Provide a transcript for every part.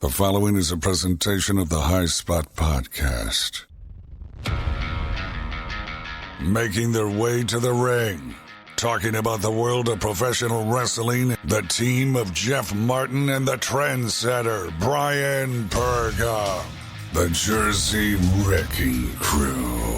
The following is a presentation of the High Spot Podcast. Making their way to the ring, talking about the world of professional wrestling, the team of Jeff Martin and the trendsetter, Bryan Perga, the Jersey Wrecking Crew.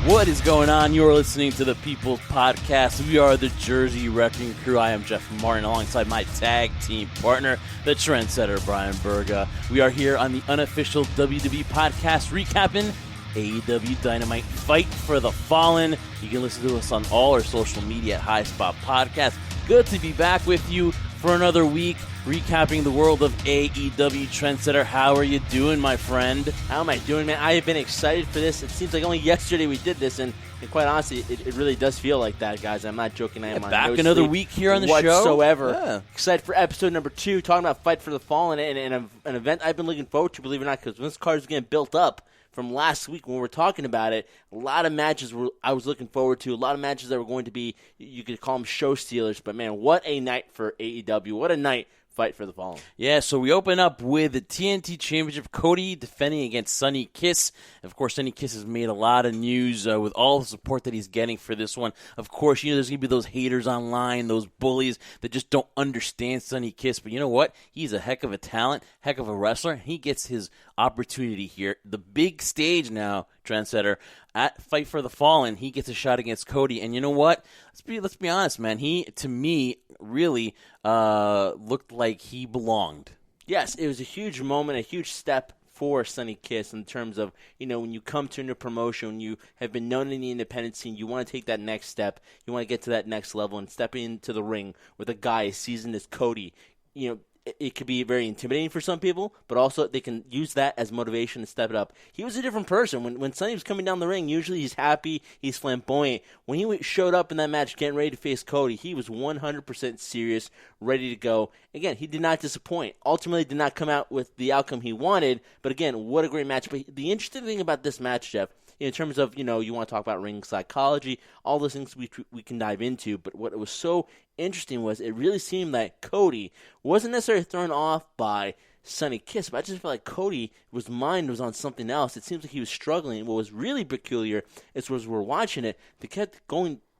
What is going on? You're listening to the People's Podcast. We are the Jersey Wrecking Crew. I am Jeff Martin alongside my tag team partner, the trendsetter, Bryan Perga. We are here on the unofficial WWE podcast recapping AEW Dynamite Fight for the Fallen. You can listen to us on all our social media at High Spot Podcast. Good to be back with you for another week, recapping the world of AEW. Trendsetter, how are you doing, my friend? How am I doing, man? I have been excited for this. It seems like only yesterday we did this, and quite honestly, it really does feel like that, guys. I'm not joking. I am on back no another sleep week here on the whatsoever. show. Yeah. Excited for episode number 2, talking about Fight for the Fallen, and an event I've been looking forward to, believe it or not, because this card is getting built up from last week when we were talking about it. A lot of matches I was looking forward to, a lot of matches that were going to be, you could call them show stealers, but man, what a night for AEW. What a night. Fight for the Fallen. Yeah, so we open up with the TNT Championship. Cody defending against Sonny Kiss. Of course, Sonny Kiss has made a lot of news with all the support that he's getting for this one. Of course, you know there's going to be those haters online, those bullies that just don't understand Sonny Kiss. But you know what? He's a heck of a talent, heck of a wrestler. He gets his opportunity here. The big stage now, trendsetter, at Fight for the Fallen. He gets a shot against Cody. And you know what? Let's be honest, man. He, to me, really looked like he belonged. Yes, it was a huge moment, a huge step for Sonny Kiss in terms of, you know, when you come to a new promotion, you have been known in the independent scene, you want to take that next step, you want to get to that next level and step into the ring with a guy as seasoned as Cody. You know, it could be very intimidating for some people, but also they can use that as motivation to step it up. He was a different person. When Sonny was coming down the ring, usually he's happy, he's flamboyant. When he showed up in that match getting ready to face Cody, he was 100% serious, ready to go. Again, he did not disappoint. Ultimately did not come out with the outcome he wanted, but again, what a great match. But the interesting thing about this match, Jeff, in terms of, you know, you want to talk about ring psychology, all those things we can dive into, but what was so interesting was it really seemed like Cody wasn't necessarily thrown off by Sonny Kiss, but I just felt like Cody's mind was on something else. It seems like he was struggling. What was really peculiar is as we're watching it, they kept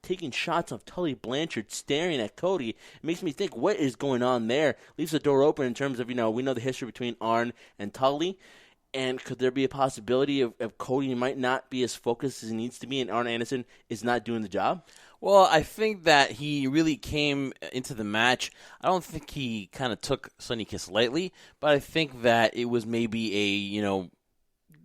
taking shots of Tully Blanchard staring at Cody. It makes me think, what is going on there? Leaves the door open in terms of, you know, we know the history between Arn and Tully. And could there be a possibility of Cody might not be as focused as he needs to be and Arn Anderson is not doing the job? Well, I think that he really came into the match. I don't think he kind of took Sonny Kiss lightly, but I think that it was maybe a, you know,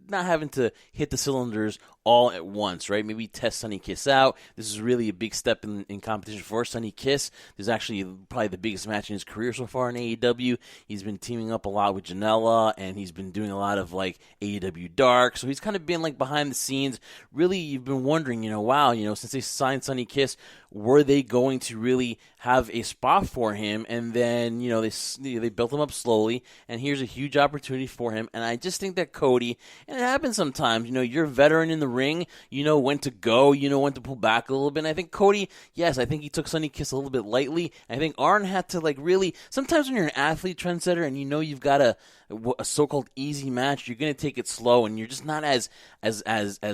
not having to hit the cylinders all at once, right? Maybe test Sonny Kiss out. This is really a big step in competition for Sonny Kiss. This is actually probably the biggest match in his career so far in AEW. He's been teaming up a lot with Janela, and he's been doing a lot of, like, AEW Dark. So he's kind of been, like, behind the scenes. Really, you've been wondering, you know, wow, you know, since they signed Sonny Kiss, were they going to really have a spot for him? And then, you know, they built him up slowly, and here's a huge opportunity for him. And I just think that Cody, and it happens sometimes, you know, you're a veteran in the ring, you know when to go, you know when to pull back a little bit. And I think Cody, yes, I think he took Sonny Kiss a little bit lightly. I think Arn had to, like, really, sometimes when you're an athlete, trendsetter, and you know you've got a so-called easy match, you're going to take it slow, and you're just not as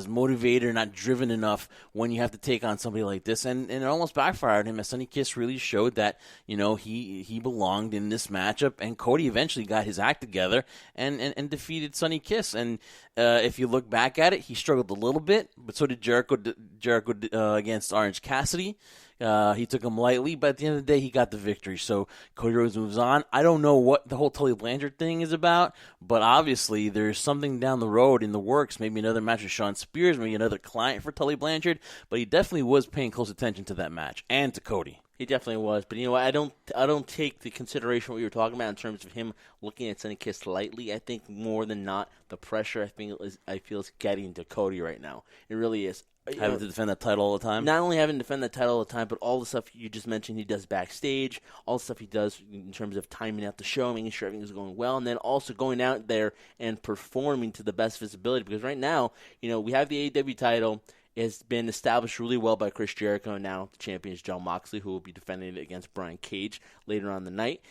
motivated or not driven enough when you have to take on somebody like this. And it almost backfired him, as Sonny Kiss really showed that, you know, he belonged in this matchup, and Cody eventually got his act together and defeated Sonny Kiss. And if you look back at it, he struggled a little bit, but so did Jericho against Orange Cassidy. He took him lightly, but at the end of the day, he got the victory. So Cody Rhodes moves on. I don't know what the whole Tully Blanchard thing is about, but obviously there's something down the road in the works. Maybe another match with Shawn Spears, maybe another client for Tully Blanchard. But he definitely was paying close attention to that match and to Cody. He definitely was, but you know what? I don't take the consideration what you were talking about in terms of him looking at Sonny Kiss lightly. I think more than not, the pressure I feel is getting to Cody right now. It really is. Having to defend that title all the time? Not only having to defend that title all the time, but all the stuff you just mentioned he does backstage, all the stuff he does in terms of timing out the show, making sure everything's going well, and then also going out there and performing to the best visibility. Because right now, you know, we have the AEW title. has been established really well by Chris Jericho. Now the champion is Jon Moxley, who will be defending it against Brian Cage later on the night.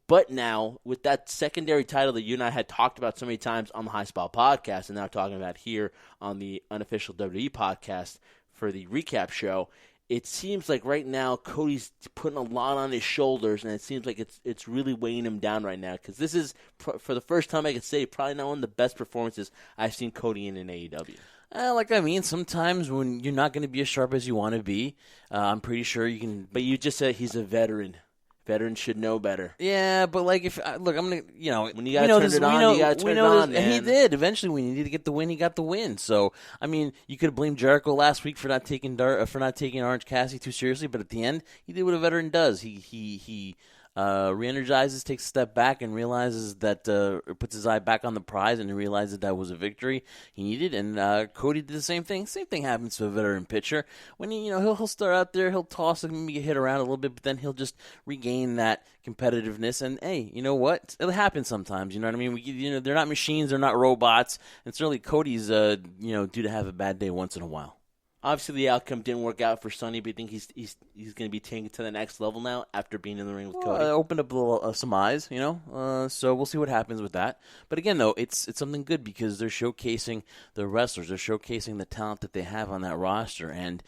But now, with that secondary title that you and I had talked about so many times on the High Spot podcast, and now talking about here on the unofficial WWE podcast for the recap show, it seems like right now Cody's putting a lot on his shoulders, and it seems like it's really weighing him down right now. Because this is, for the first time I could say, probably not one of the best performances I've seen Cody in AEW. Sometimes when you're not going to be as sharp as you want to be, I'm pretty sure you can. But you just said he's a veteran. Veterans should know better. Yeah, but I'm gonna, when you gotta turn it on, you gotta turn it on, man. And he did. Eventually, when he needed to get the win, he got the win. So, you could have blamed Jericho last week for not taking Orange Cassidy too seriously, but at the end, he did what a veteran does. He re-energizes, takes a step back, and realizes that puts his eye back on the prize, and he realizes that was a victory he needed. And Cody did the same thing. Same thing happens to a veteran pitcher. When he'll start out there, he'll toss and maybe get hit around a little bit, but then he'll just regain that competitiveness. And hey, you know what? It happens sometimes. You know what I mean? They're not machines, they're not robots, and certainly Cody's due to have a bad day once in a while. Obviously, the outcome didn't work out for Sonny, but I think he's going to be taken to the next level now after being in the ring with Cody. It opened up a little some eyes, so we'll see what happens with that. But again, though, it's something good because they're showcasing the wrestlers, they're showcasing the talent that they have on that roster, and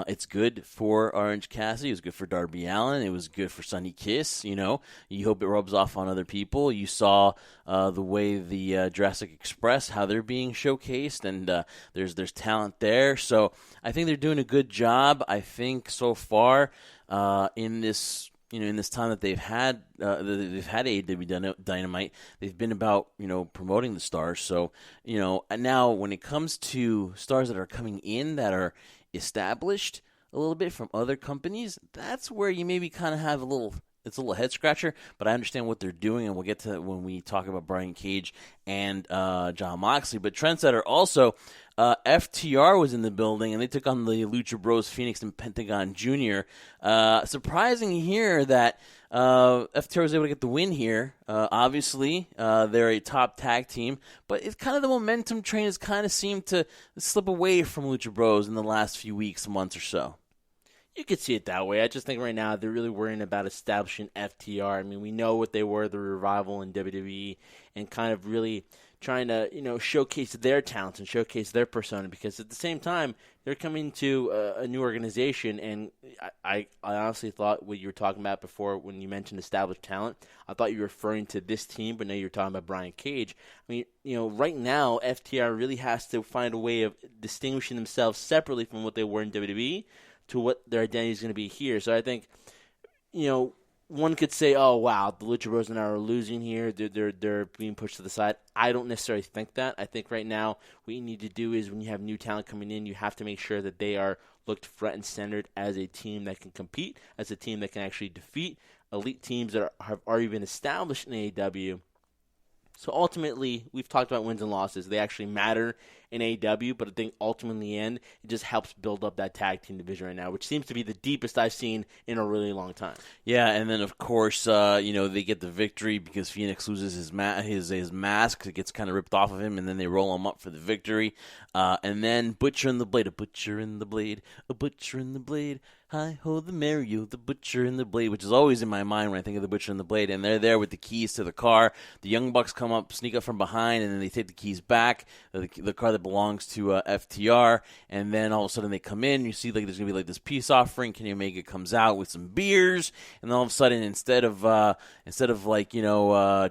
it's good for Orange Cassidy, it was good for Darby Allin, it was good for Sonny Kiss. You hope it rubs off on other people. You saw the way the Jurassic Express, how they're being showcased, and there's talent there. So I think they're doing a good job. I think so far in this time that they've had AEW Dynamite, they've been about promoting the stars. So now when it comes to stars that are coming in that are established a little bit from other companies, that's where you maybe kind of have it's a little head scratcher, but I understand what they're doing, and we'll get to that when we talk about Brian Cage and Jon Moxley. But Trendsetter also, FTR was in the building, and they took on the Lucha Bros, Phoenix and Pentagon Jr. Surprising here that FTR was able to get the win here. Obviously, they're a top tag team, but it's kind of the momentum train has kind of seemed to slip away from Lucha Bros in the last few weeks, months or so. You could see it that way. I just think right now they're really worrying about establishing FTR. I mean, we know what they were, the Revival in WWE, and kind of really trying to, showcase their talents and showcase their persona, because at the same time, they're coming to a new organization, and I honestly thought what you were talking about before when you mentioned established talent, I thought you were referring to this team, but now you're talking about Brian Cage. I mean, right now, FTR really has to find a way of distinguishing themselves separately from what they were in WWE to what their identity is going to be here. So I think, one could say, oh, wow, the Lucha Bros now are losing here. They're being pushed to the side. I don't necessarily think that. I think right now what you need to do is when you have new talent coming in, you have to make sure that they are looked front and centered as a team that can compete, as a team that can actually defeat elite teams that have already been established in AEW. So ultimately, we've talked about wins and losses. They actually matter in AEW, but I think ultimately in the end, it just helps build up that tag team division right now, which seems to be the deepest I've seen in a really long time. Yeah, and then of course, they get the victory because Phoenix loses his mask. It gets kind of ripped off of him, and then they roll him up for the victory. And then Butcher and the Blade, a butcher in the blade, a butcher in the blade. Hi-ho, the Mario, the Butcher and the Blade, which is always in my mind when I think of the Butcher and the Blade. And they're there with the keys to the car. The Young Bucks come up, sneak up from behind, and then they take the keys back, the car that belongs to FTR. And then all of a sudden they come in. You see there's going to be this peace offering. Kenny Omega comes out with some beers. And then all of a sudden, instead of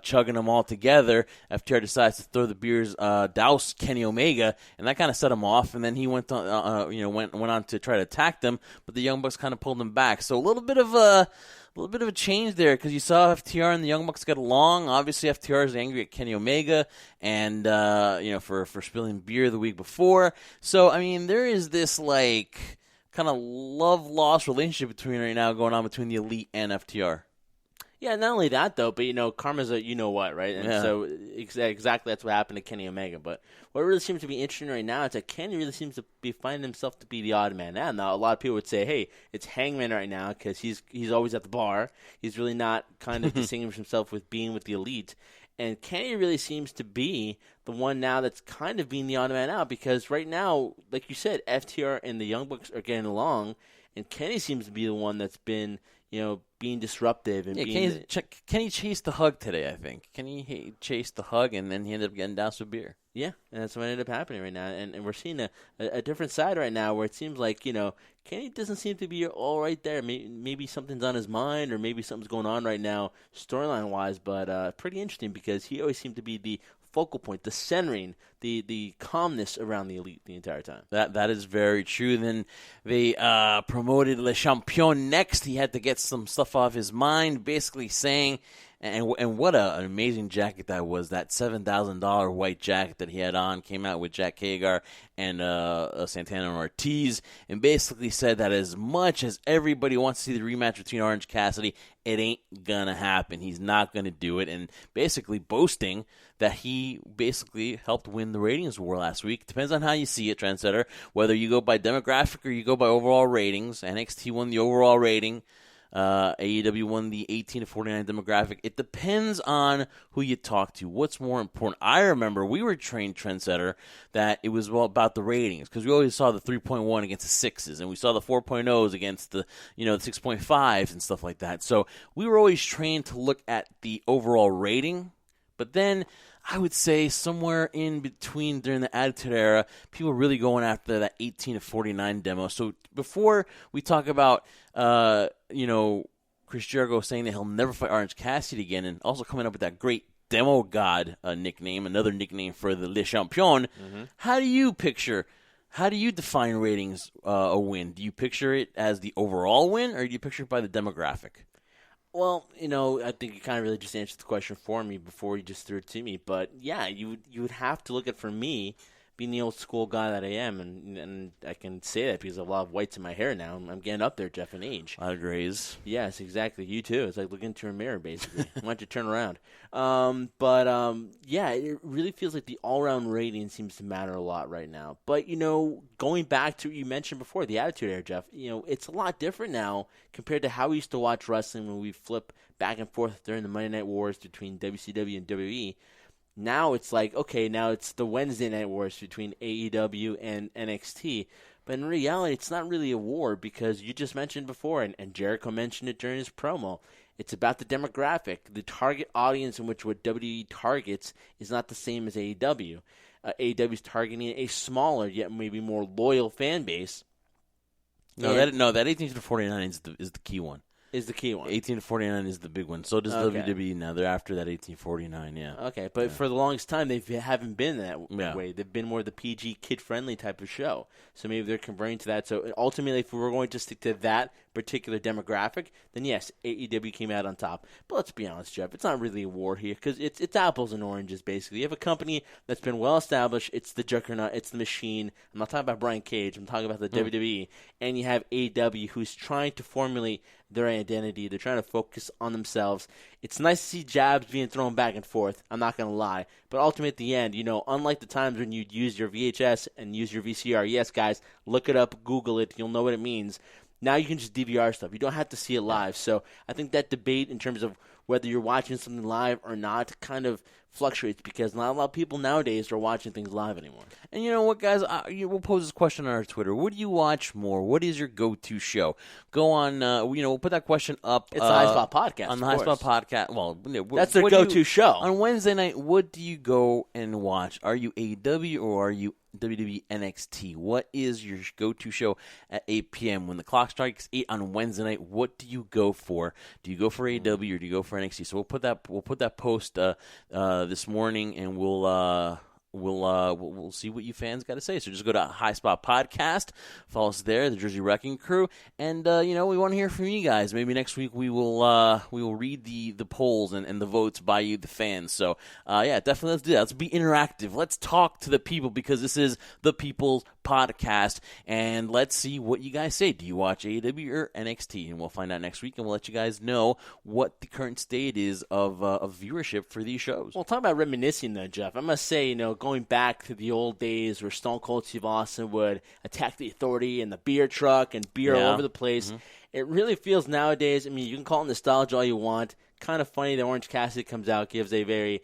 chugging them all together, FTR decides to throw the beers, douse Kenny Omega. And that kind of set him off. And then he went on to try to attack them. But the Young Bucks kind of pulled them back. So a little bit of a change there because you saw FTR and the Young Bucks get along. Obviously, FTR is angry at Kenny Omega and for spilling beer the week before. So I mean, there is this kind of love-loss relationship right now going on between the Elite and FTR. Yeah, not only that, though, but, karma's a you-know-what, right? And so exactly that's what happened to Kenny Omega. But what really seems to be interesting right now is that Kenny really seems to be finding himself to be the odd man out. Now, a lot of people would say, hey, it's Hangman right now because he's always at the bar. He's really not kind of distinguished himself with being with the Elite. And Kenny really seems to be the one now that's kind of being the odd man out because right now, like you said, FTR and the Young Bucks are getting along, and Kenny seems to be the one that's been, being disruptive. And Kenny chased the hug today, I think. Kenny chased the hug, and then he ended up getting doused with beer. Yeah, and that's what ended up happening right now. And we're seeing a different side right now where it seems like, Kenny doesn't seem to be all right there. Maybe something's on his mind or maybe something's going on right now storyline-wise, but pretty interesting because he always seemed to be the focal point, the centering, the calmness around the Elite the entire time. That is very true. Then they promoted Le Champion next. He had to get some stuff off his mind, basically saying, and what an amazing jacket that was, that $7,000 white jacket that he had on, came out with Jack Hagar and Santana and Ortiz, and basically said that as much as everybody wants to see the rematch between Orange Cassidy, it ain't gonna happen. He's not gonna do it, and basically boasting that he basically helped win the ratings war last week. Depends on how you see it, Trendsetter. Whether you go by demographic or you go by overall ratings. NXT won the overall rating. AEW won the 18 to 49 demographic. It depends on who you talk to. What's more important? I remember we were trained, Trendsetter, that it was all about the ratings because we always saw the 3.1 against the 6s, and we saw the 4.0s against the the 6.5s and stuff like that. So we were always trained to look at the overall rating, but then I would say somewhere in between during the Attitude Era, people were really going after that 18 to 49 demo. So before we talk about, Chris Jericho saying that he'll never fight Orange Cassidy again, and also coming up with that great Demo God nickname, another nickname for the Le Champion, how do you define ratings a win? Do you picture it as the overall win, or do you picture it by the demographic? Well, I think you kind of really just answered the question for me before you just threw it to me. But, yeah, you would have to look at, for me, being the old school guy that I am, and I can say that because I have a lot of whites in my hair now. I'm getting up there, Jeff, in age. A lot of grays. Yes, exactly. You too. It's like looking into a mirror, basically. Why don't you turn around? Yeah, it really feels like the all-around rating seems to matter a lot right now. But, going back to what you mentioned before, the Attitude Era, Jeff, it's a lot different now compared to how we used to watch wrestling when we flip back and forth during the Monday Night Wars between WCW and WWE. Now it's like, okay, now it's the Wednesday Night Wars between AEW and NXT. But in reality, it's not really a war because you just mentioned before, and Jericho mentioned it during his promo, it's about the demographic. The target audience in which what WWE targets is not the same as AEW. AEW is targeting a smaller, yet maybe more loyal fan base. That 18 to 49 is the key one. Is the key one. 18 to 49 is the big one. So does WWE now. They're after that 1849, yeah. Okay, but for the longest time, they haven't been that way. They've been more the PG, kid-friendly type of show. So maybe they're converting to that. So ultimately, if we were going to stick to that particular demographic, then yes, AEW came out on top. But let's be honest, Jeff, it's not really a war here because it's apples and oranges, basically. You have a company that's been well-established. It's the juggernaut. It's the machine. I'm not talking about Brian Cage. I'm talking about the WWE. And you have AEW, who's trying to formulate their identity. They're trying to focus on themselves. It's nice to see jabs being thrown back and forth. I'm not going to lie. But ultimately, at the end, unlike the times when you'd use your VHS and use your VCR, yes, guys, look it up, Google it. You'll know what it means. Now you can just DVR stuff. You don't have to see it live. So I think that debate in terms of whether you're watching something live or not kind of fluctuates because not a lot of people nowadays are watching things live anymore. And you know what, guys? We'll pose this question on our Twitter. What do you watch more? What is your go-to show? Go on, we'll put that question up. It's the High Spot Podcast. On the High Spot Podcast. Well, that's their go-to show. On Wednesday night, what do you go and watch? Are you AEW or are you WWE NXT? What is your go-to show at 8 p.m. when the clock strikes 8 on Wednesday night? What do you go for? Do you go for AEW or do you go for NXT? So we'll put that post this morning, and we'll see what you fans got to say. So just go to High Spot Podcast, follow us there, the Jersey Wrecking Crew, and we want to hear from you guys. Maybe next week we will read the polls and the votes by you, the fans. So definitely let's do that. Let's be interactive. Let's talk to the people because this is the People's Podcast, and let's see what you guys say. Do you watch AEW or NXT? And we'll find out next week, and we'll let you guys know what the current state is of viewership for these shows. Well, talk about reminiscing, though, Jeff. I must say, going back to the old days where Stone Cold Steve Austin would attack the Authority and the beer truck and beer all over the place. Mm-hmm. it really feels nowadays, I mean, you can call it nostalgia all you want. Kind of funny that Orange Cassidy comes out, gives a very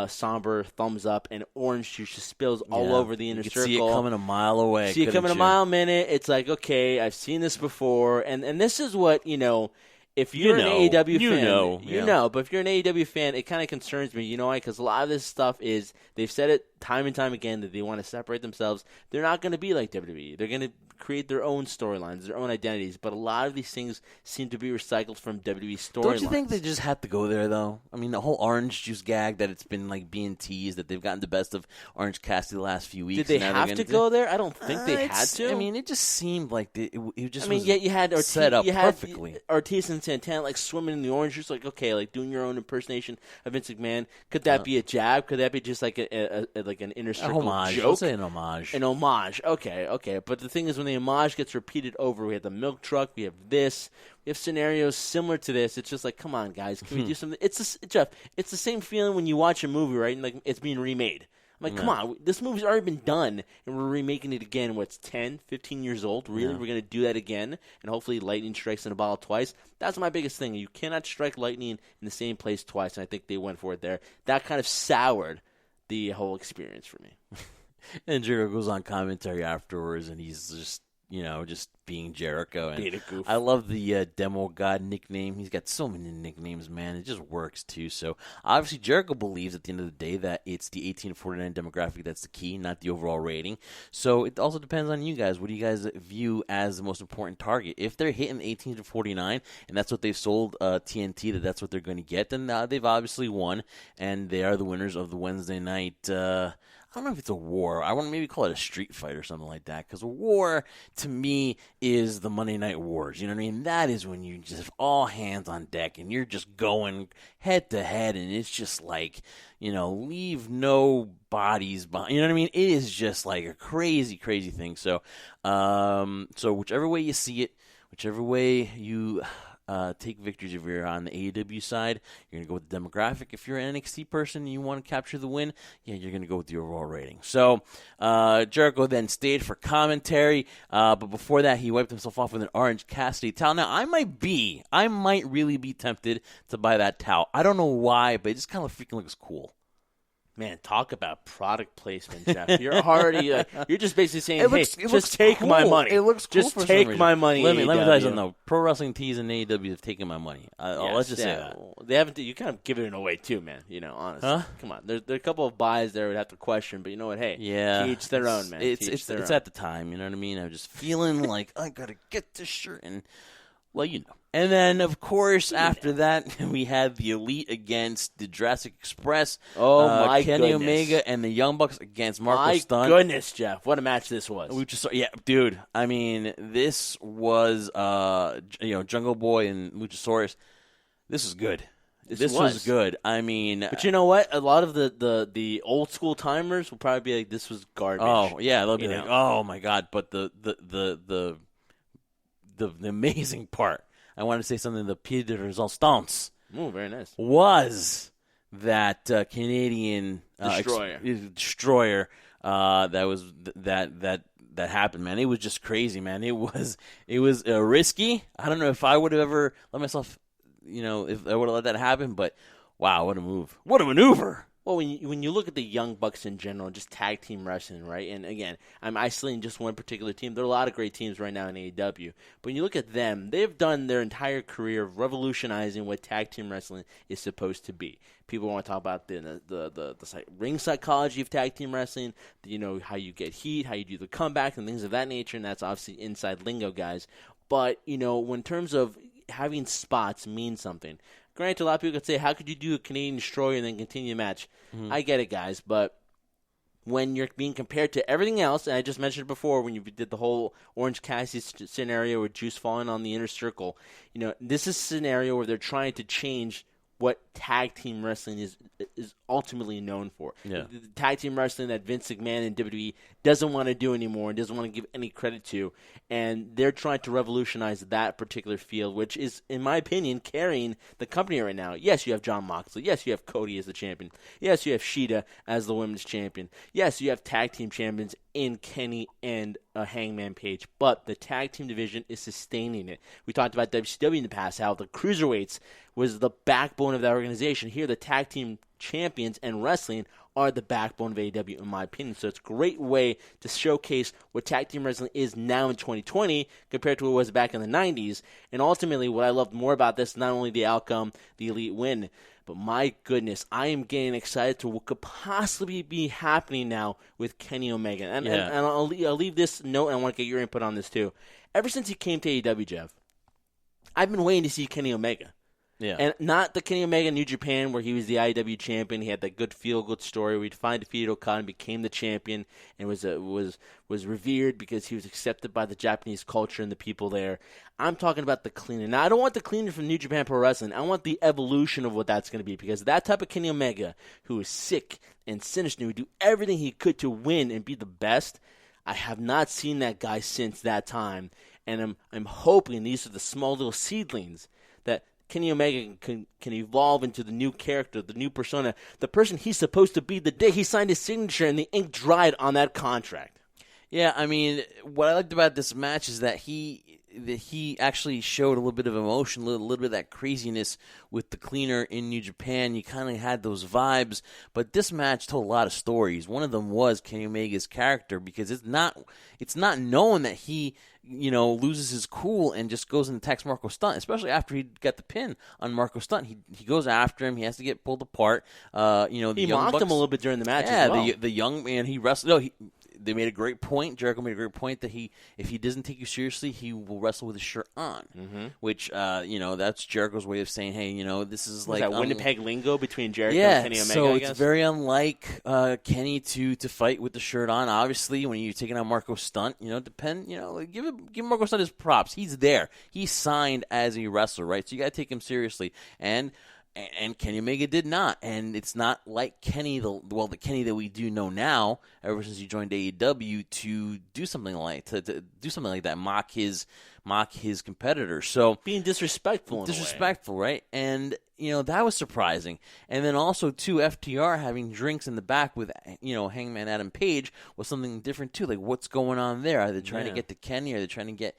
somber thumbs up, and orange juice just spills all over the inner circle. See it coming a mile away. See it coming a mile a minute. It's like, okay, I've seen this before. And this is what, if you're an AEW fan, you know. But if you're an AEW fan, it kind of concerns me, you know why? Because a lot of this stuff is, they've said it time and time again that they want to separate themselves. They're not going to be like WWE. They're going to create their own storylines, their own identities. But a lot of these things seem to be recycled from WWE storylines. Don't you think they just had to go there, though? I mean, the whole orange juice gag that it's been like being teased, that they've gotten the best of Orange Cassidy the last few weeks. Did they have to go there? I don't think they had to. I mean, it just seemed like it just was you had Ortiz, set up perfectly. Ortiz and Santana like swimming in the orange juice, like, okay, like doing your own impersonation of Vince McMahon. Could that be a jab? Could that be just like like an inner circle homage? joke? Let's say an homage. An homage. Okay. But the thing is, when the homage gets repeated over, we have the milk truck, we have this, we have scenarios similar to this. It's just like, come on, guys, can we do something? Jeff, it's the same feeling when you watch a movie, right? And like it's being remade. I'm like, come on, this movie's already been done, and we're remaking it again. What's 10, 15 years old? Really? We're going to do that again? And hopefully lightning strikes in a bottle twice? That's my biggest thing. You cannot strike lightning in the same place twice, and I think they went for it there. That kind of soured the whole experience for me. And Jericho goes on commentary afterwards, and he's just being Jericho. And being a goof. I love the Demo God nickname. He's got so many nicknames, man. It just works, too. So, obviously, Jericho believes at the end of the day that it's the 18 to 49 demographic that's the key, not the overall rating. So, it also depends on you guys. What do you guys view as the most important target? If they're hitting 18 to 49, and that's what they've sold TNT, that's what they're going to get, then they've obviously won, and they are the winners of the Wednesday night I don't know if it's a war. I want to maybe call it a street fight or something like that. Because a war, to me, is the Monday Night Wars. You know what I mean? That is when you just have all hands on deck and you're just going head to head. And it's just like, leave no bodies behind. You know what I mean? It is just like a crazy, crazy thing. So, whichever way you see it, whichever way you take victories. If you're on the AEW side, you're going to go with the demographic. If you're an NXT person and you want to capture the win, you're going to go with the overall rating. So Jericho then stayed for commentary, but before that, he wiped himself off with an Orange Cassidy towel. Now, I might really be tempted to buy that towel. I don't know why, but it just kind of freaking looks cool. Man, talk about product placement, Jeff. You're already you're just basically saying, just take cool. my money. It looks cool. Just take my money. Let me tell you something. Pro Wrestling Tees and AEW have taken my money. Let's just say that they haven't. You kind of give it away too, man. Honestly, come on. There are a couple of buys there would have to question, but you know what? Hey, each their own, man. It's at the time. You know what I mean? I'm just feeling like I gotta get this shirt, and And then, of course, after that, we had the Elite against the Jurassic Express. Oh, my Kenny goodness. Omega and the Young Bucks against Marco Stunt. My goodness, Jeff. What a match this was. Dude. I mean, this was, Jungle Boy and Luchasaurus. This was good. This was good. I mean, but you know what? A lot of the old school timers will probably be like, "This was garbage." Oh yeah, they'll be like, "Oh my god!" But the amazing part. I want to say something. The pied de resistance. Oh, very nice. Was that Canadian destroyer that happened, man? It was just crazy, man. It was risky. I don't know if I would have ever let myself, if I would have let that happen. But wow, what a move! What a maneuver! Well, when you look at the Young Bucks in general, just tag team wrestling, right? And again, I'm isolating just one particular team. There are a lot of great teams right now in AEW. But when you look at them, they've done their entire career of revolutionizing what tag team wrestling is supposed to be. People want to talk about the ring psychology of tag team wrestling, how you get heat, how you do the comeback, and things of that nature. And that's obviously inside lingo, guys. But, in terms of having spots mean something. Granted, a lot of people could say, how could you do a Canadian Destroyer and then continue the match? Mm-hmm. I get it, guys, but when you're being compared to everything else, and I just mentioned it before when you did the whole Orange Cassidy scenario with Juice falling on the inner circle, this is a scenario where they're trying to change what tag team wrestling is is ultimately known for. Yeah. The tag team wrestling that Vince McMahon and WWE doesn't want to do anymore and doesn't want to give any credit to. And they're trying to revolutionize that particular field, which is, in my opinion, carrying the company right now. Yes, you have Jon Moxley. Yes, you have Cody as the champion. Yes, you have Shida as the women's champion. Yes, you have tag team champions in Kenny and Hangman Page. But the tag team division is sustaining it. We talked about WCW in the past, how the cruiserweights was the backbone of that organization. Here, the tag team champions and wrestling are the backbone of AEW, in my opinion. So it's a great way to showcase what tag team wrestling is now in 2020 compared to what it was back in the 90s. And ultimately, what I loved more about this, not only the outcome, the Elite win, but my goodness, I am getting excited to what could possibly be happening now with Kenny Omega. And I'll leave this note, and I want to get your input on this too. Ever since he came to AEW, Jeff, I've been waiting to see Kenny Omega. Yeah. And not the Kenny Omega in New Japan where he was the IW champion. He had that good feel-good story where he finally defeated Okada and became the champion and was revered because he was accepted by the Japanese culture and the people there. I'm talking about the cleaner. Now, I don't want the cleaner from New Japan Pro Wrestling. I want the evolution of what that's going to be because that type of Kenny Omega who is sick and sinister, who would do everything he could to win and be the best, I have not seen that guy since that time. And I'm hoping these are the small little seedlings that Kenny Omega can evolve into the new character, the new persona, the person he's supposed to be the day he signed his signature and the ink dried on that contract. Yeah, I mean, what I liked about this match is that he actually showed a little bit of emotion, a little bit of that craziness with the cleaner in New Japan. You kind of had those vibes, but this match told a lot of stories. One of them was Kenny Omega's character because it's not known that he loses his cool and just goes and attacks Marco Stunt, especially after he got the pin on Marco Stunt. He goes after him. He has to get pulled apart. He mocked him a little bit during the match. Yeah, as well. the young man, he wrestled. No, they made a great point. Jericho made a great point that if he doesn't take you seriously, he will wrestle with his shirt on. Mm-hmm. Which that's Jericho's way of saying, hey, this is like that Winnipeg lingo between Jericho and Kenny Omega. So I guess? It's very unlike Kenny to fight with the shirt on. Obviously, when you're taking on Marco Stunt, give Marco Stunt his props. He's there. He's signed as a wrestler, right? So you got to take him seriously. And Kenny Omega did not, and it's not like Kenny, the Kenny that we do know now, ever since he joined AEW, to do something like that, mock his competitors. So being disrespectful, right? And that was surprising. And then also too, FTR having drinks in the back with Hangman Adam Page was something different too. Like, what's going on there? Are they trying to get to Kenny? Are they trying to get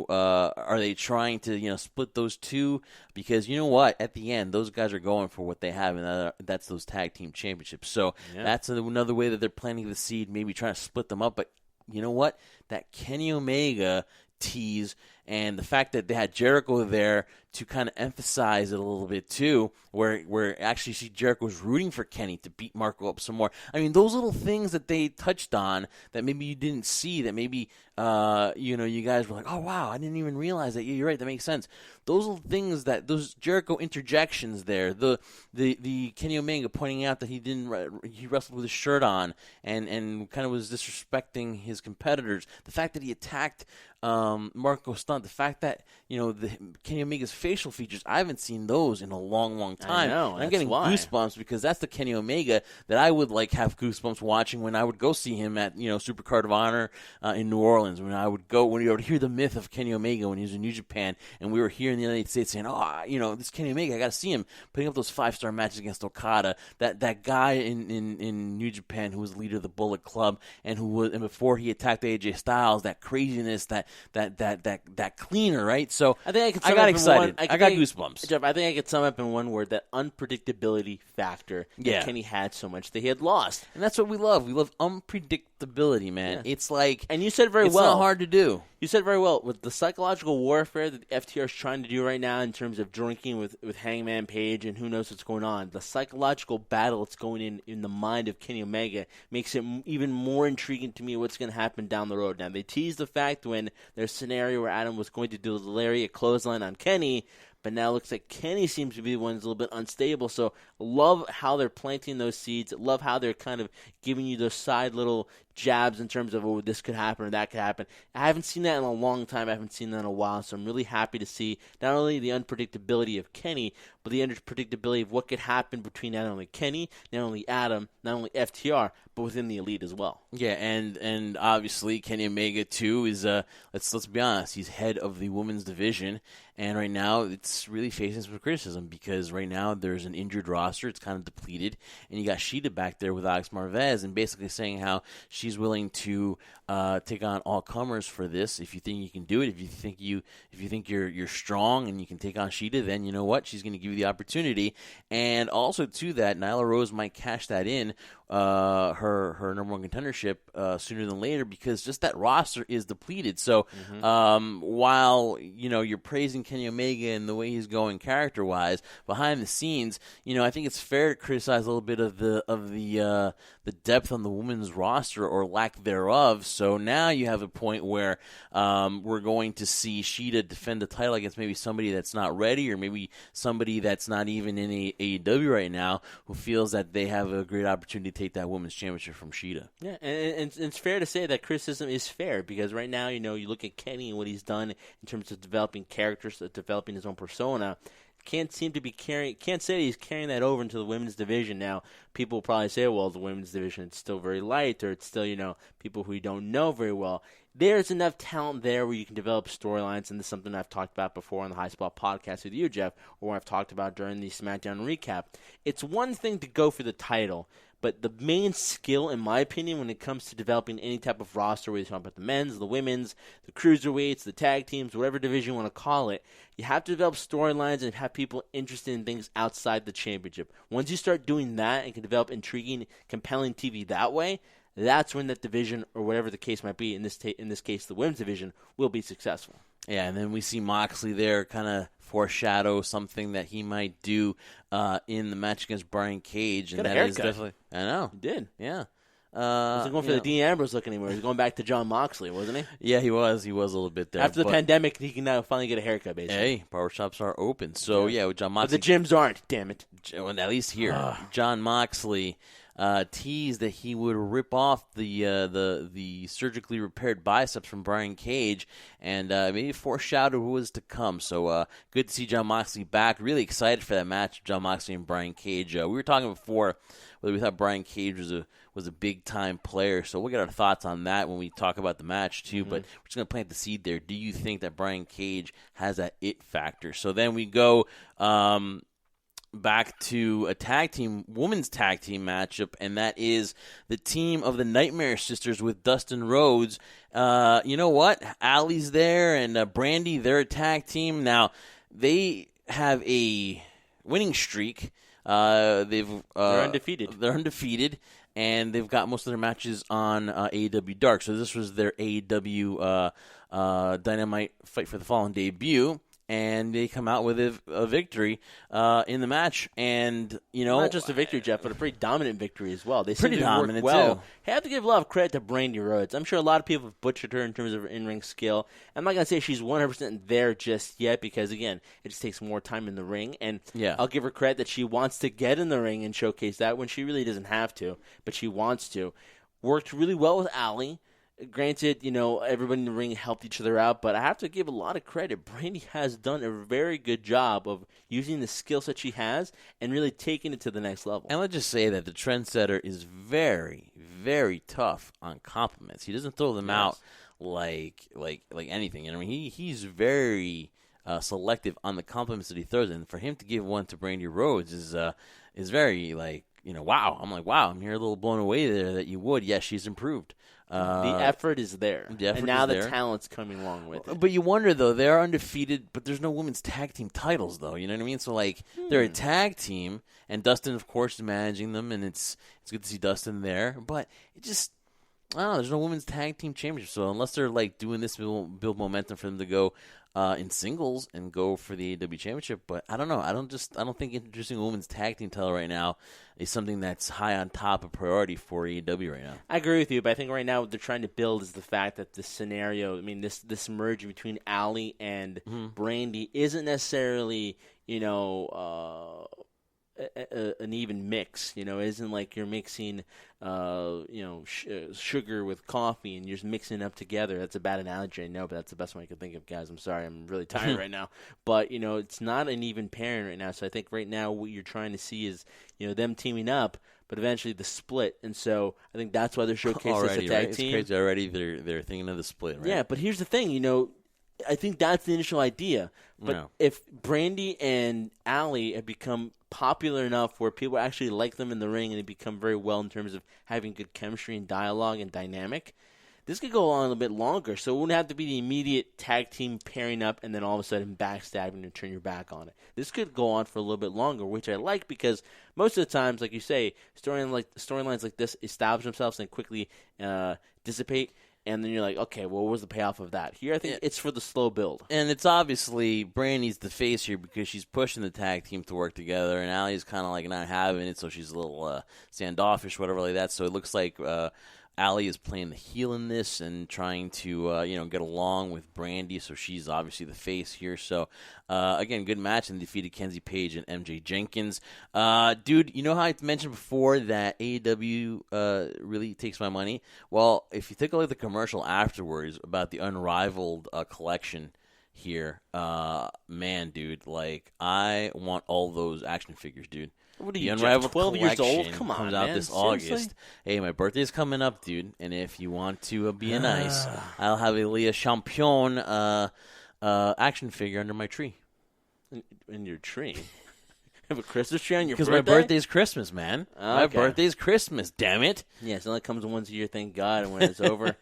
are they trying to split those two? Because you know what, at the end, those guys are going for what they have, and that's those tag team championships. So that's another way that they're planting the seed, maybe trying to split them up. But you know what, that Kenny Omega tease and the fact that they had Jericho there to kind of emphasize it a little bit too, where actually see Jericho was rooting for Kenny to beat Marco up some more. I mean, those little things that they touched on that maybe you didn't see, that maybe you guys were like, oh wow, I didn't even realize that. Yeah, you're right, that makes sense. Those little things, those Jericho interjections there, the Kenny Omega pointing out that he wrestled with his shirt on and kind of was disrespecting his competitors. The fact that he attacked Marco Stunt, the fact that Kenny Omega's facial features, I haven't seen those in a long, long time. I know, I'm getting goosebumps because that's the Kenny Omega that I would have goosebumps watching when I would go see him at Supercard of Honor in New Orleans. When you would hear the myth of Kenny Omega when he was in New Japan, and we were here in the United States saying, this Kenny Omega, I got to see him putting up those 5-star matches against Okada. That guy in New Japan who was the leader of the Bullet Club and before he attacked AJ Styles, that craziness, that cleaner, right? So I got excited. I got goosebumps. Jeff, I think I could sum up in one word: that unpredictability factor that Kenny had so much that he had lost, and that's what we love. We love unpredictability, man. Yeah. It's like, and you said very it's well. It's not hard to do. You said very well with the psychological warfare that FTR is trying to do right now in terms of drinking with Hangman Page and who knows what's going on. The psychological battle that's going in the mind of Kenny Omega makes it even more intriguing to me what's going to happen down the road. Now, they teased the fact when there's a scenario where Adam was going to do the lariat clothesline on Kenny, but now it looks like Kenny seems to be the one who's a little bit unstable. So love how they're planting those seeds. Love how they're kind of giving you those side little jabs in terms of, oh, this could happen or that could happen. I haven't seen that in a long time. I haven't seen that in a while. So I'm really happy to see not only the unpredictability of Kenny, but the unpredictability of what could happen between not only Kenny, not only Adam, not only FTR, but within the Elite as well. Yeah, and obviously Kenny Omega too is let's be honest, he's head of the women's division, and right now it's really facing some criticism because right now there's an injured roster, it's kind of depleted, and you got Shida back there with Alex Marvez, and basically saying how she's willing to take on all comers for this. If you think you can do it, if you think you're strong and you can take on Shida, then you know what, she's going to give you the opportunity. And also to that, Nyla Rose might cash that in. Her number one contendership sooner than later because just that roster is depleted. So while you're praising Kenny Omega and the way he's going character wise, behind the scenes, I think it's fair to criticize a little bit of the depth on the women's roster or lack thereof. So now you have a point where we're going to see Shida defend the title against maybe somebody that's not ready or maybe somebody that's not even in AEW right now who feels that they have a great opportunity to take that women's championship from Shida. Yeah, and it's fair to say that criticism is fair because right now, you look at Kenny and what he's done in terms of developing characters, developing his own persona. Can't say he's carrying that over into the women's division. Now, people will probably say, well, the women's division is still very light, or it's still, people who you don't know very well. There's enough talent there where you can develop storylines, and this is something I've talked about before on the High Spot podcast with you, Jeff, or I've talked about during the SmackDown recap. It's one thing to go for the title, but the main skill, in my opinion, when it comes to developing any type of roster, whether you're talking about the men's, the women's, the cruiserweights, the tag teams, whatever division you want to call it, you have to develop storylines and have people interested in things outside the championship. Once you start doing that and can develop intriguing, compelling TV that way, that's when that division, or whatever the case might be, in this case the women's division, will be successful. Yeah, and then we see Moxley there kind of foreshadow something that he might do in the match against Brian Cage. And that is definitely, I know. He did. Yeah. He wasn't going for the Dean Ambrose look anymore. He was going back to John Moxley, wasn't he? Yeah, he was. He was a little bit there. After the pandemic, he can now finally get a haircut, basically. Hey, barbershops are open. So, yeah with John Moxley. But the gyms aren't, damn it. Well, at least here. John Moxley teased that he would rip off the surgically repaired biceps from Brian Cage and maybe foreshadow who was to come. So good to see John Moxley back. Really excited for that match, John Moxley and Brian Cage. We were talking before whether we thought Brian Cage was a big time player. So we'll get our thoughts on that when we talk about the match too. But we're just gonna plant the seed there. Do you think that Brian Cage has that it factor? So then we go back to a women's tag team matchup, and that is the team of the Nightmare Sisters with Dustin Rhodes. You know what? Allie's there, and Brandy, they're a tag team. Now, they have a winning streak. They're undefeated. They're undefeated, and they've got most of their matches on AEW Dark. So this was their AEW Dynamite Fight for the Fallen debut. And they come out with a victory in the match, and not just a victory, Jeff, but a pretty dominant victory as well. They pretty dominant well. too. I have to give a lot of credit to Brandy Rhodes. I'm sure a lot of people have butchered her in terms of her in-ring skill. I'm not gonna say she's 100% there just yet because again, it just takes more time in the ring. And I'll give her credit that she wants to get in the ring and showcase that when she really doesn't have to, but she wants to. Worked really well with Allie. Granted, everybody in the ring helped each other out, but I have to give a lot of credit. Brandy has done a very good job of using the skill set she has and really taking it to the next level. And let's just say that the trendsetter is very, very tough on compliments. He doesn't throw them out like anything. He's very selective on the compliments that he throws, and for him to give one to Brandy Rhodes is very wow. I'm like, wow, I'm here a little blown away there that you would. Yes, she's improved. The effort is there. And now the talent's coming along with it. But you wonder, though, they're undefeated, but there's no women's tag team titles, though. You know what I mean? So, they're a tag team, and Dustin, of course, is managing them, and it's good to see Dustin there. But it just, I don't know, there's no women's tag team championship. So unless they're, doing this to build momentum for them to go in singles and go for the AEW championship, but I don't know. I don't think introducing a women's tag team title right now is something that's high on top of priority for AEW right now. I agree with you, but I think right now what they're trying to build is the fact that this scenario, this merge between Allie and Brandy isn't necessarily, an even mix. It isn't like you're mixing, sugar with coffee and you're just mixing it up together. That's a bad analogy, I know, but that's the best one I can think of, guys. I'm sorry, I'm really tired right now. But it's not an even pairing right now. So I think right now what you're trying to see is them teaming up, but eventually the split. And so I think that's why they're showcasing as a tag team. It's crazy already. They're thinking of the split, right? Yeah, but here's the thing, I think that's the initial idea. But if Brandy and Allie have become popular enough where people actually like them in the ring and they become very well in terms of having good chemistry and dialogue and dynamic, this could go on a little bit longer. So it wouldn't have to be the immediate tag team pairing up and then all of a sudden backstabbing and turn your back on it. This could go on for a little bit longer, which I like because most of the times, like you say, storylines like this establish themselves and quickly dissipate. And then you're like, okay, well, what was the payoff of that? Here, I think it's for the slow build. And it's obviously Brandy's the face here because she's pushing the tag team to work together, and Allie's kind of like not having it, so she's a little standoffish, whatever like that. So it looks like Allie is playing the heel in this and trying to get along with Brandy, so she's obviously the face here. So again, good match, and defeated Kenzie Page and MJ Jenkins. Dude, you know how I mentioned before that AEW really takes my money? Well, if you take a look at the commercial afterwards about the Unrivaled collection here, man, dude, like I want all those action figures, dude. What are the you, Unrivaled 12 years old? collection Come on, comes out man. this Seriously? August. Hey, my birthday's coming up, dude, and if you want to be nice, I'll have a Leah Champion action figure under my tree. In your tree? Have a Christmas tree on your birthday? Because my birthday's Christmas, man. Oh, my okay. birthday's Christmas, damn it. Yes, it only comes once a year, thank God, and when it's over.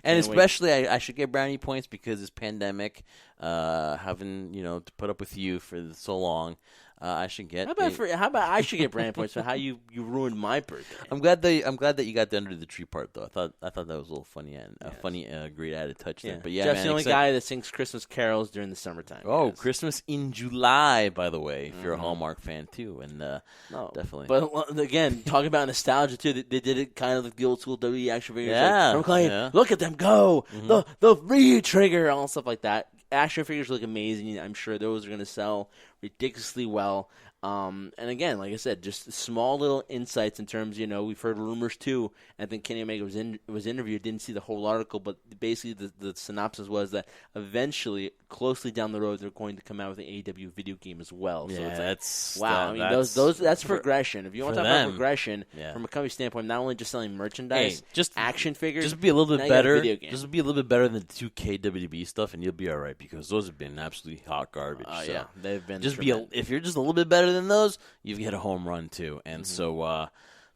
And especially, I should get brownie points because this pandemic, having, to put up with you for so long, I should get. How about I should get brand points for how you ruined my birthday? I'm glad that you got the under the tree part though. I thought that was a little funny and funny, great added touch there. But yeah, Jeff's man, the only guy that sings Christmas carols during the summertime. Oh, guys. Christmas in July, by the way, if you're a Hallmark fan too, and No, definitely. But again, talking about nostalgia too, they did it kind of like the old school WWE action figures. Yeah, like, look at them go, the re-trigger, all stuff like that. Action figures look amazing. I'm sure those are going to sell ridiculously well. And again, like I said, just small little insights in terms, we've heard rumors too. I think Kenny Omega was interviewed, didn't see the whole article, but basically the synopsis was that eventually, closely down the road, they're going to come out with an AEW video game as well. So it's that's wow. That's progression. If you want to talk about progression from a company standpoint, not only just selling merchandise, just action figures, just be a little bit better. Just be a little bit better than the 2K WWE stuff, and you'll be all right because those have been absolutely hot garbage. Yeah, they've been. Just if you're just a little bit better than those, you've hit a home run too. And so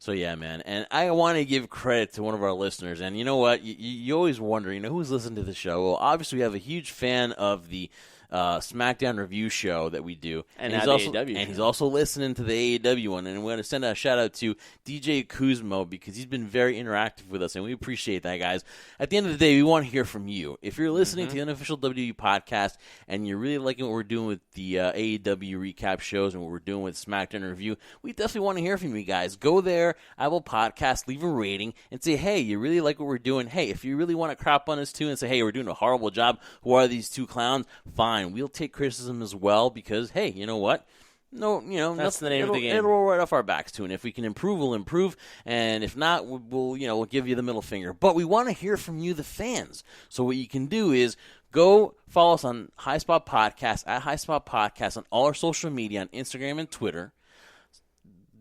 yeah, man. And I want to give credit to one of our listeners. And you know what? You always wonder, who's listening to the show? Well, obviously we have a huge fan of the SmackDown review show that we do, and he's also listening to the AEW one. And we're going to send a shout out to DJ Kuzmo because he's been very interactive with us, and we appreciate that, guys. At the end of the day, we want to hear from you. If you're listening to the Unofficial WWE podcast and you're really liking what we're doing with the AEW recap shows and what we're doing with SmackDown review, we definitely want to hear from you guys. Go there, Apple Podcast, leave a rating, and say, hey, you really like what we're doing. Hey, if you really want to crap on us too and say, hey, we're doing a horrible job, who are these two clowns? Fine. We'll take criticism as well because, hey, you know what? No, that's the name of the game. It'll roll right off our backs too, and if we can improve, we'll improve, and if not, we'll give you the middle finger. But we want to hear from you, the fans. So what you can do is go follow us on High Spot Podcast at High Spot Podcast on all our social media on Instagram and Twitter.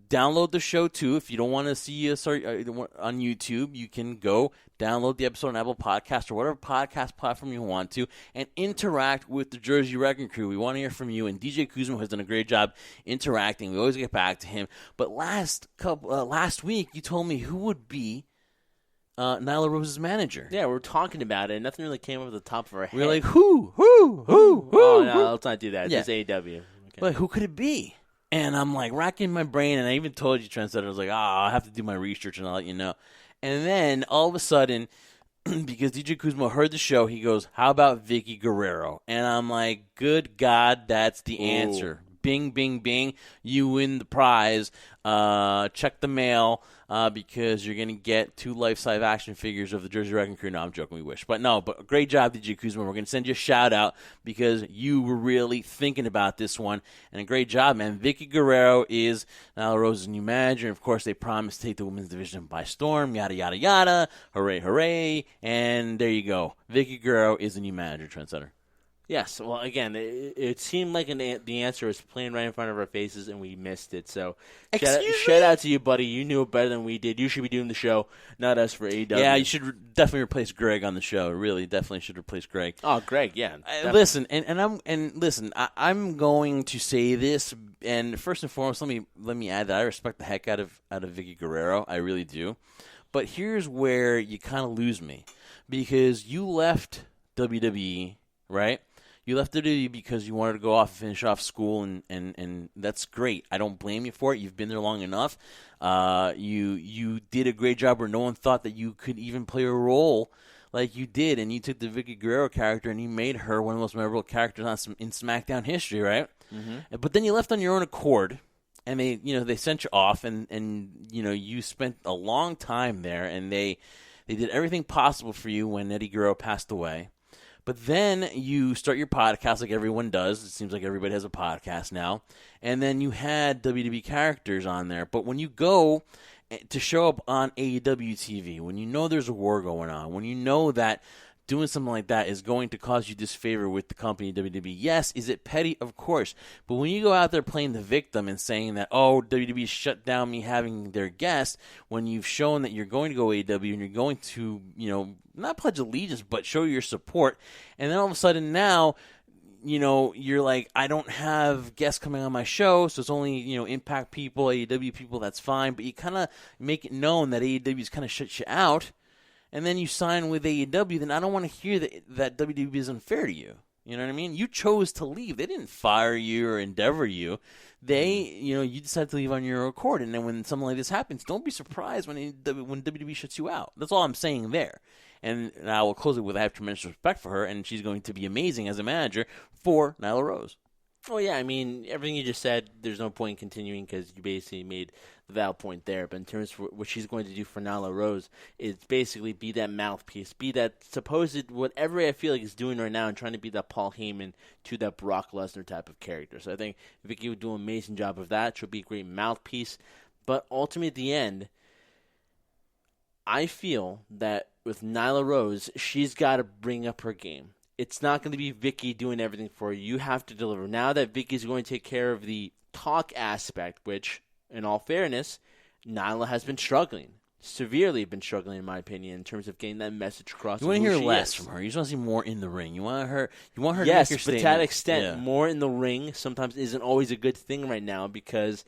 Download the show too. If you don't want to see us on YouTube, you can go download the episode on Apple Podcast or whatever podcast platform you want to and interact with the Jersey Wrecking Crew. We want to hear from you, and DJ Kuzma has done a great job interacting. We always get back to him. But last week, you told me who would be Nyla Rose's manager. Yeah, we're talking about it, and nothing really came up at the top of our head. We're like, who? Oh, no, let's not do that. Yeah. It's AEW. Okay. But who could it be? And I'm like racking my brain, and I even told you, Trendsetter, I was like, I'll have to do my research and I'll let you know. And then all of a sudden, because DJ Kuzma heard the show, he goes, how about Vickie Guerrero? And I'm like, good God, that's the answer. bing, bing, bing, you win the prize. Check the mail because you're going to get 2 life-size action figures of the Jersey Wrecking Crew. No, I'm joking, we wish. But great job, DJ Kuzma. We're going to send you a shout-out because you were really thinking about this one. And a great job, man. Vickie Guerrero is Nyla Rose's new manager. And, of course, they promised to take the women's division by storm, yada, yada, yada. Hooray, hooray. And there you go. Vickie Guerrero is the new manager, Trendsetter. Yes. Well, again, it seemed like the answer was playing right in front of our faces, and we missed it. So, shout out to you, buddy. You knew it better than we did. You should be doing the show, not us for AEW. Yeah, you should definitely replace Greg on the show. Really, definitely should replace Greg. Oh, Greg, yeah. Listen, I'm going to say this, and first and foremost, let me add that I respect the heck out of Vickie Guerrero. I really do. But here's where you kind of lose me, because you left WWE, right? You left WWE because you wanted to go off and finish off school, and that's great. I don't blame you for it. You've been there long enough. You did a great job where no one thought that you could even play a role like you did, and you took the Vickie Guerrero character and you made her one of the most memorable characters in SmackDown history, right? Mm-hmm. But then you left on your own accord, and they sent you off, and you spent a long time there, and they did everything possible for you when Eddie Guerrero passed away. But then you start your podcast like everyone does. It seems like everybody has a podcast now. And then you had WWE characters on there. But when you go to show up on AEW TV, when you know there's a war going on, when you know that doing something like that is going to cause you disfavor with the company WWE, yes, is it petty? Of course. But when you go out there playing the victim and saying that, WWE shut down me having their guests, when you've shown that you're going to go AEW and you're going to, not pledge allegiance, but show your support, and then all of a sudden now, you're like, I don't have guests coming on my show, so it's only, Impact people, AEW people, that's fine, but you kind of make it known that AEW's kind of shut you out, and then you sign with AEW, then I don't want to hear that WWE is unfair to you. You know what I mean? You chose to leave. They didn't fire you or endeavor you. You decided to leave on your own accord. And then when something like this happens, don't be surprised when WWE shuts you out. That's all I'm saying there. And I will close it with I have tremendous respect for her, and she's going to be amazing as a manager for Nyla Rose. Oh, yeah, I mean, everything you just said, there's no point in continuing because you basically made the valid point there. But in terms of what she's going to do for Nyla Rose, is basically be that mouthpiece, be that supposed whatever I feel like is doing right now and trying to be that Paul Heyman to that Brock Lesnar type of character. So I think Vickie would do an amazing job of that. She'll be a great mouthpiece. But ultimately, at the end, I feel that with Nyla Rose, she's got to bring up her game. It's not going to be Vickie doing everything for you. You have to deliver. Now that Vickie's going to take care of the talk aspect, which, in all fairness, Nyla has been struggling. Severely been struggling, in my opinion, in terms of getting that message across. You want to hear less from her. You just want to see more in the ring. You want her to make her yes, statement. But to that extent, more in the ring sometimes isn't always a good thing right now because,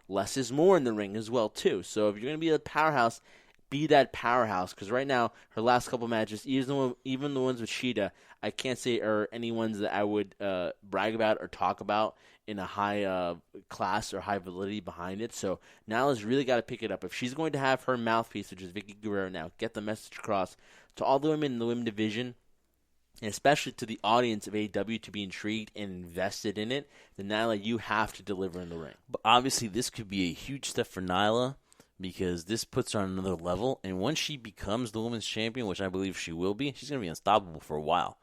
less is more in the ring as well, too. So if you're going to be a powerhouse, be that powerhouse, because right now, her last couple matches, even the ones with Shida, I can't say are any ones that I would brag about or talk about in a high class or high validity behind it. So Nyla's really got to pick it up. If she's going to have her mouthpiece, which is Vickie Guerrero now, get the message across to all the women in the women division, and especially to the audience of AEW to be intrigued and invested in it, then Nyla, you have to deliver in the ring. But obviously this could be a huge step for Nyla, because this puts her on another level. And once she becomes the women's champion, which I believe she will be, she's going to be unstoppable for a while.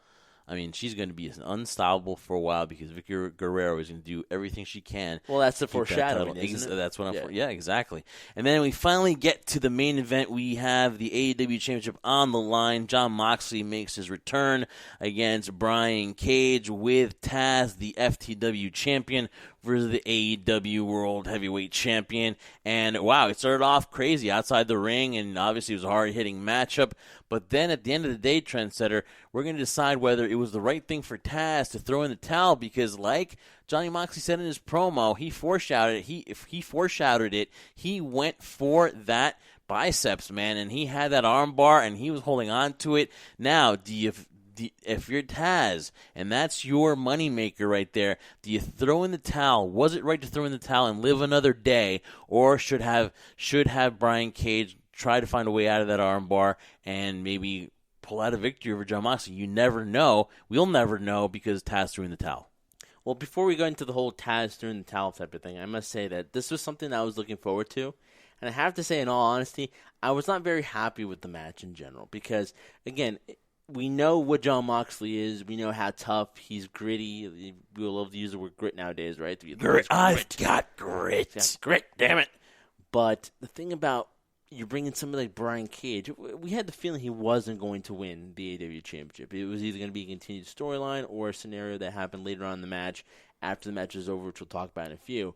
I mean, she's going to be unstoppable for a while because Vickie Guerrero is going to do everything she can. Well, that's the foreshadowing, isn't it? That's what yeah, exactly. And then we finally get to the main event. We have the AEW Championship on the line. Jon Moxley makes his return against Brian Cage with Taz, the FTW champion, versus the AEW World Heavyweight Champion. And, wow, it started off crazy outside the ring, and obviously it was a hard-hitting matchup. But then at the end of the day, Trendsetter, we're going to decide whether it was the right thing for Taz to throw in the towel because, like Johnny Moxley said in his promo, he foreshadowed it. He went for that biceps, man, and he had that arm bar, and he was holding on to it. Now, if you're Taz, and that's your moneymaker right there, do you throw in the towel? Was it right to throw in the towel and live another day, or should have Brian Cage try to find a way out of that arm bar and maybe pull out a victory over Jon Moxley? You never know. We'll never know because Taz threw in the towel. Well, before we go into the whole Taz throwing the towel type of thing, I must say that this was something I was looking forward to. And I have to say, in all honesty, I was not very happy with the match in general because, again, we know what Jon Moxley is. We know how tough. He's gritty. We love to use the word grit nowadays, right? Grit. I've got grit. Yeah, grit, damn it. But the thing about you bringing somebody like Brian Cage, we had the feeling he wasn't going to win the AEW Championship. It was either going to be a continued storyline or a scenario that happened later on in the match, after the match was over, which we'll talk about in a few.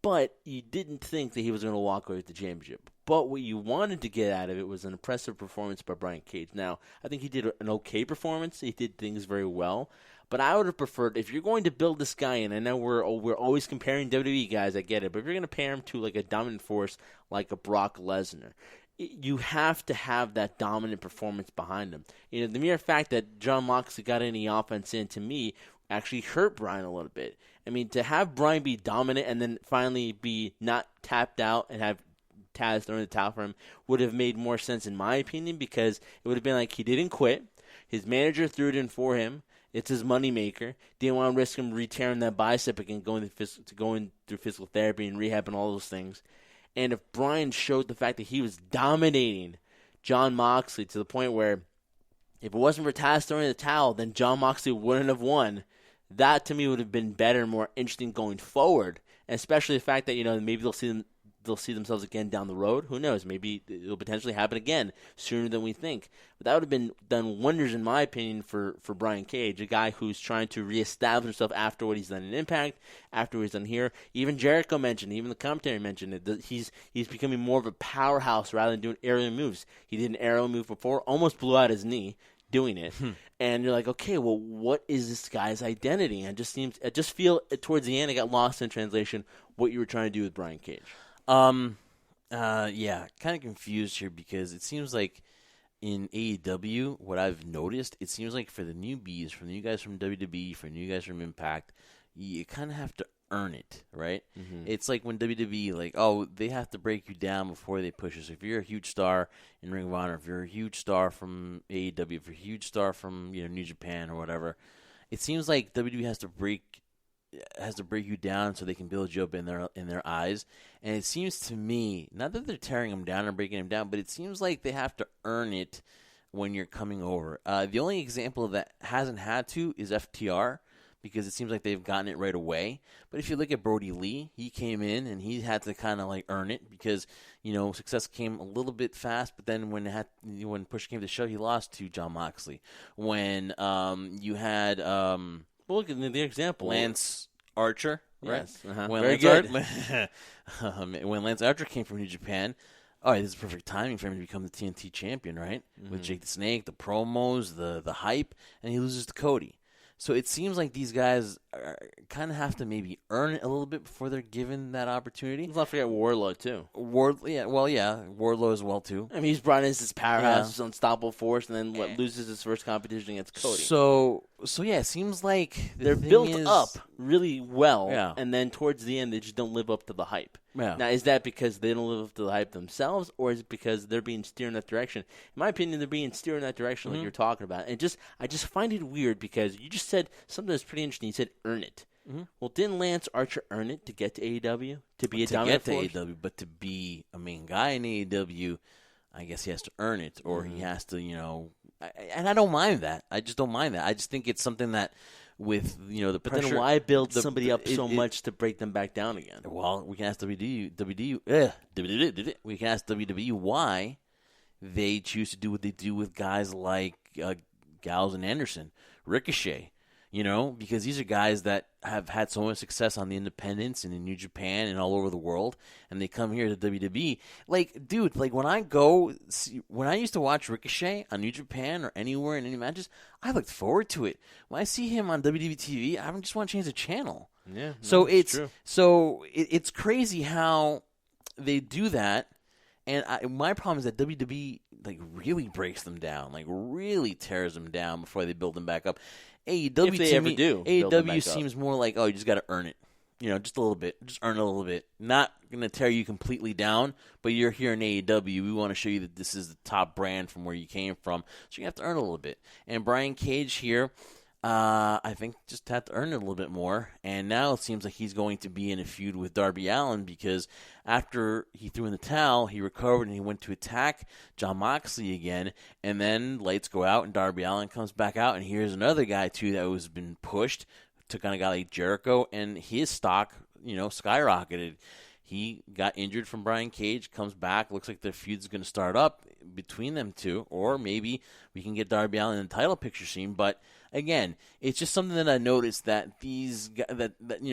But you didn't think that he was going to walk away with the championship. But what you wanted to get out of it was an impressive performance by Brian Cage. Now, I think he did an okay performance. He did things very well. But I would have preferred, if you're going to build this guy in, I know we're always comparing WWE guys, I get it, but if you're going to pair him to like a dominant force like a Brock Lesnar, you have to have that dominant performance behind him. You know, the mere fact that Jon Moxley got any offense in, to me, actually hurt Bryan a little bit. I mean, to have Bryan be dominant and then finally be not tapped out and have Taz throwing the towel for him would have made more sense in my opinion, because it would have been like he didn't quit. His manager threw it in for him. It's his moneymaker. Didn't want to risk him re-tearing that bicep again, going through physical therapy and rehab and all those things. And if Bryan showed the fact that he was dominating Jon Moxley to the point where if it wasn't for Taz throwing the towel, then Jon Moxley wouldn't have won. That, to me, would have been better and more interesting going forward, and especially the fact that, you know, maybe they'll see themselves again down the road. Who knows? Maybe it'll potentially happen again sooner than we think. But that would have been done wonders, in my opinion, for Brian Cage, a guy who's trying to reestablish himself after what he's done in Impact, after what he's done here. Even Jericho mentioned, even the commentary mentioned it, that he's becoming more of a powerhouse rather than doing aerial moves. He did an aerial move before, almost blew out his knee doing it. And you're like, okay, well, what is this guy's identity? And I just feel towards the end I got lost in translation what you were trying to do with Brian Cage. Yeah, kind of confused here because it seems like in AEW, what I've noticed, it seems like for the newbies, from the new guys from WWE, for new guys from Impact, you kind of have to earn it, right? Mm-hmm. It's like when WWE, like, oh, they have to break you down before they push you. So if you're a huge star in Ring of Honor, if you're a huge star from AEW, if you're a huge star from, you know, New Japan or whatever, it seems like WWE has to break you down so they can build you up in their eyes. And it seems to me, not that they're tearing them down or breaking them down, but it seems like they have to earn it when you're coming over. The only example that hasn't had to is FTR, because it seems like they've gotten it right away. But if you look at Brody Lee, he came in and he had to kind of like earn it because, you know, success came a little bit fast. But then when push came to shove, he lost to Jon Moxley. When you had well, look at the example, Lance Archer, right? Yes, when very good. When Lance Archer came from New Japan, all right, this is perfect timing for him to become the TNT champion, right? Mm-hmm. With Jake the Snake, the promos, the hype, and he loses to Cody. So it seems like these guys kind of have to maybe earn it a little bit before they're given that opportunity. Let's not forget Wardlow, too. Wardlow as well, too. I mean, he's brought in this powerhouse, this unstoppable force, and then loses his first competition against Cody. So yeah, it seems like they're built up really well, and then towards the end, they just don't live up to the hype. Yeah. Now, is that because they don't live up to the hype themselves, or is it because they're being steered in that direction? In my opinion, they're being steered in that direction, like you're talking about. And I just find it weird because you just said something that's pretty interesting. You said earn it. Mm-hmm. Well, didn't Lance Archer earn it to get to AEW? To be a dominant force? AEW, but to be a main guy in AEW, I guess he has to earn it, or he has to, you know. And I don't mind that. I just don't mind that. I just think it's something that, with, you know, the pressure. But then why build somebody up so much to break them back down again? Well, we can ask WWE why they choose to do what they do with guys like Gallows and Anderson, Ricochet. You know, because these are guys that have had so much success on the independents and in New Japan and all over the world, and they come here to WWE. Like, dude, like when I used to watch Ricochet on New Japan or anywhere in any matches, I looked forward to it. When I see him on WWE TV, I just want to change the channel. Yeah. So it's crazy how they do that. And my problem is that WWE like really breaks them down, like really tears them down before they build them back up. AEW, if they ever do, AEW seems more like, oh, you just got to earn it. You know, just a little bit. Just earn it a little bit. Not going to tear you completely down, but you're here in AEW. We want to show you that this is the top brand from where you came from. So you have to earn a little bit. And Brian Cage here, I think just had to earn it a little bit more. And now it seems like he's going to be in a feud with Darby Allin because after he threw in the towel, he recovered and he went to attack Jon Moxley again. And then lights go out and Darby Allin comes back out. And here's another guy, too, that was been pushed. Took on a guy like Jericho, and his stock, skyrocketed. He got injured from Brian Cage, comes back. Looks like the feud's going to start up between them two. Or maybe we can get Darby Allin in the title picture scene. But again, it's just something that I noticed that these guys,